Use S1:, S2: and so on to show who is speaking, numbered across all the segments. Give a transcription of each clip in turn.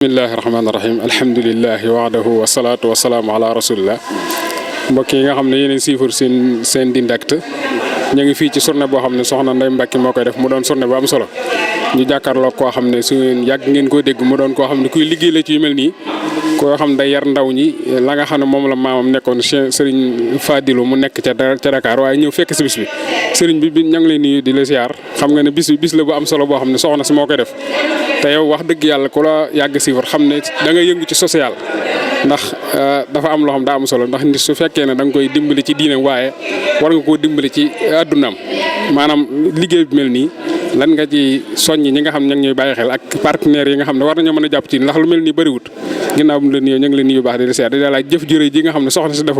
S1: bismillahi rahmaani rahim alhamdulilahi wahdahu wasalaatu wasalaamu ala rasulillah mbokk yi nga xam ne yéen siifur seen Ndindy-Actu ñu ngi fii ci journée boo xam ne soxna Ndeye Mbacke moo koy def mu doon journée bu am solo ñu jàkkaarloo koo xam ne su ngeen yàgg ngeen koo dégg mu doon koo xam ne kuy liggéey la ci yu mel nii koo xam ne day yar ndaw ñi la nga xam ne moom la maamam nekkoon Serigne Fadilou mu nekk ca Dakar waaye ñëw fekk si bis bi Serigne bi ña ngi lay nuyu di la siyaar xam nga ne bis la bu am solo boo xam ne soxna si moo koy def te yow wax dëgg yàlla ku la yàgg siifar xam ne da nga yëngu ci social ndax dafa am loo xam daa am solo ndax nit su fekkee ne da nga koy dimbali ci diine waaye war nga koo dimbali ci addunaam maanaam liggéey bi mel nii lan nga ci soññ ñi nga xam ne ña ngi ñuy bàyyi xel ak partenaires yi nga xam ne war nañoo mën a jàpp ci ndax lu mel nii bëriwut ginnaaw bu la nuyoo ñu ngi leen nuyu baax di la seet di la laaj jëf jure ji nga xam ne soxna si def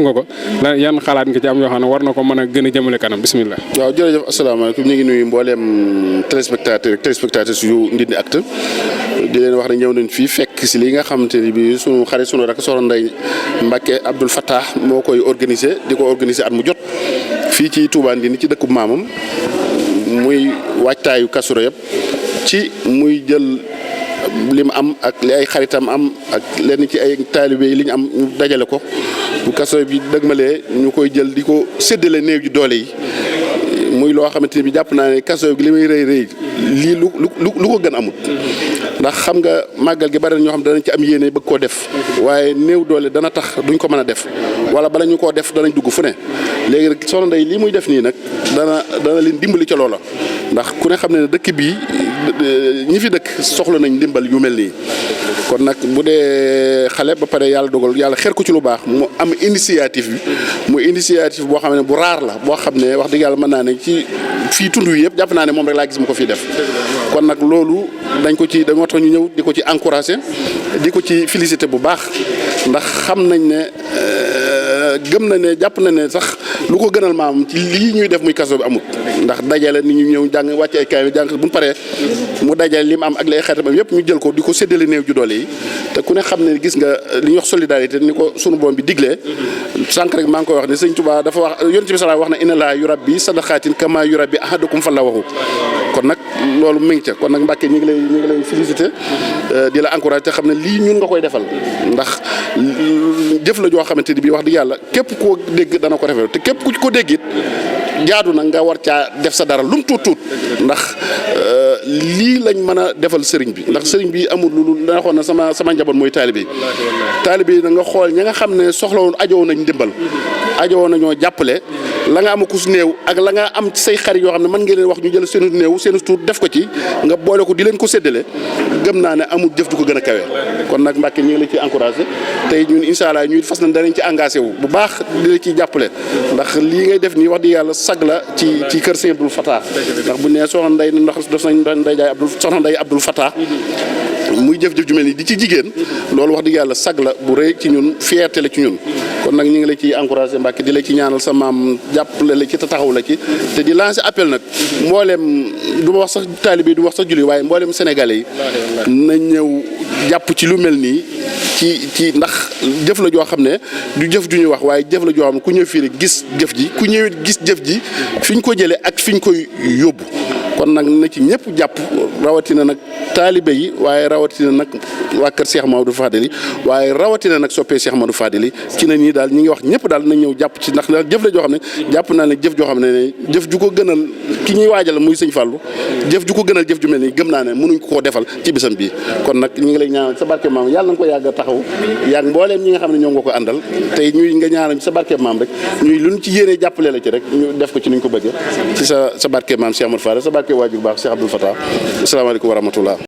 S1: nga ko la yan xalaat nga ci am yoo xam ne war na ko mën a gën a jëmale kanam bisimilah.
S2: waaw jërëjëf asalaamaaleykum ñu ngi nuyu mbooleem téléspectatrices yu Ndindy-Actu di leen wax ne ñëw nañ fii fekk si li nga xamante ni bii sunu xarit sunu rakk soxna Ndeye Mbacke Abdoul Fattah moo koy organiser di ko organiser at mu jot fii ci Touba Ndindy ci dëkkub maamam muy waajtaayu Kazu Rajab ci muy jël li mu am ak li ay xaritam am ak lenn ci ay taalibe yi li ñu am ñu dajale ko bu Kazu Rajab bi dëgmalee ñu koy jël di ko séddale néew ji doole yi muy loo xamante ni bi jàpp naa ne Kazu Rajab gi li muy rëy lii lu ko gën amul ndax xam nga màggal gi bari na ñoo xam danañ ci am yéene bëgg koo def waaye néew doole dana tax duñ ko mën a def wala bala ñu koo def danañ dugg fu ne léegi rek soxna Ndeye lii muy def nii nag dana leen dimbali ca loola ndax ku ne xam ne dëkk bii ñi fi dëkk soxla nañ ndimbal yu mel nii kon nag bu dee xale ba pare yàlla dogal yàlla xer ko ci lu baax mu am initiative bi mu initiative boo xam ne bu raar la boo xam ne wax dëgg yàlla mën naa ne ci fii tund wi yëpp jàpp naa ne moom rek laa gis mu ko fii def kon nag loolu dañoo tax ñu ñëw di ko ci encouragé di ko ci félicité bu baax ndax xam nañ ne gëm na ne jàpp na ne sax lu ko gënal maam ci lii ñuy def muy Kazu bi amut ndax dajale ni ñu ñëw jàng wàcce ay kaay jàng bu ñu paree mu dajale li mu am ak lay xaritam yëpp ñu jël ko di ko séddale néew ju doole yi te ku ne xam ne gis nga li ñuy wax solidarité ni ko sunu boom bi diglee sànq rek maa ngi koy wax ne sëñ Tuubaa dafa wax yonent bi sallallahu wax na inna laa yurabbi sadaqaatin kama yurabbi ahadukum fa la waxu kon nag loolu mi ngi ca kon nag Mbàkke ñu ngi lay félicité di la encouragé te xam ne lii ñun nga koy defal ndax jëf la joo xamante ni bii wax dëgg yàlla képp koo dégg dana ko rafetlu te képp ku ko dégg it jaadu na nga war caa def sa dara lu mu tuut ndax lii lañ mën a defal sëriñ bi ndax sëriñ bi amul lu dana xool na sama njaboot mooy taalibe yi na nga xool ña nga xam ne soxla woon ajoo nañ ndimbal ajoo nañoo jàppale la nga am kus néew ak la nga am ci say xarit yoo xam ne mën ngeen leen wax ñu jël seenu néew seenu tuut def ko ci nga boole ko di leen ko séddale gëm naa ne amul jëf du ko gën a kawe kon nag Mbàkke ñu ngi la ciy encouragé tey ñun incha allah ñuy fas na danañ ci engagé wu bu baax di la ciy jàppale ndax lii ngay def nii wax di yàlla sag la ci kër Sëñ Abdoul Fattah ndax bu nee soxna Ndeye ndax def nañ soxna Ndeye Abdoul Fattah muy jëf-jëf ju mel ni di ci jigéen loolu wax dëgg yàlla sag la bu rëy ci ñun fierté la ci ñun kon nag ñu ngi la ciy encouragé Mbàkke di la ci ñaanal sa maam jàppale la ci te taxaw la ci te di lancer appel nag mbooleem du ma wax sax taalibe du ma wax sax julli waaye mbooleem sénégalais yi na ñëw jàpp ci lu mel nii ci ndax jëf la joo xam ne du jëf ju ñuy wax waaye jëf la joo xam ne ku ñëw fii rek gis jëf ji ku ñëwit gis jëf ji fi ñu ko jëlee ak fi ñu koy yóbbu kon nag na ci ñëpp jàpp rawatina nag taalibe yi waaye rawatina nag waa kër Cheikh Mamadou Fadeli waaye rawatina nag soppee Cheikh Mamadou Fadeli ci na nii daal ñi ngi wax ñëpp daal nañ ñëw jàpp ci ndax jëf la joo xam ne jàpp naa ne jëf joo xam ne jëf ju ko gënal ki ñuy waajal muy sëñ Fallou jëf ju ko gënal jëf ju mel nii gëm naa ne mënuñ ko koo defal ci bisam bii kon nag ñu ngi lay ñaanal sa barke maam yàlla na ko yàgg a taxaw yàgg mbooleem ñi nga xam ne ñoo nga ko àndal tey ñuy nga ñaanal sa barke maam rek ñuy luñ ci yéene jàppale la ci rek ñu def ko ci nuñ ko bëggee ci sa barke maam Cheikh Amadou Fall sa barke waajur baax Cheikh Abdoul Fattah asalaamaaleykum wa rahmatullah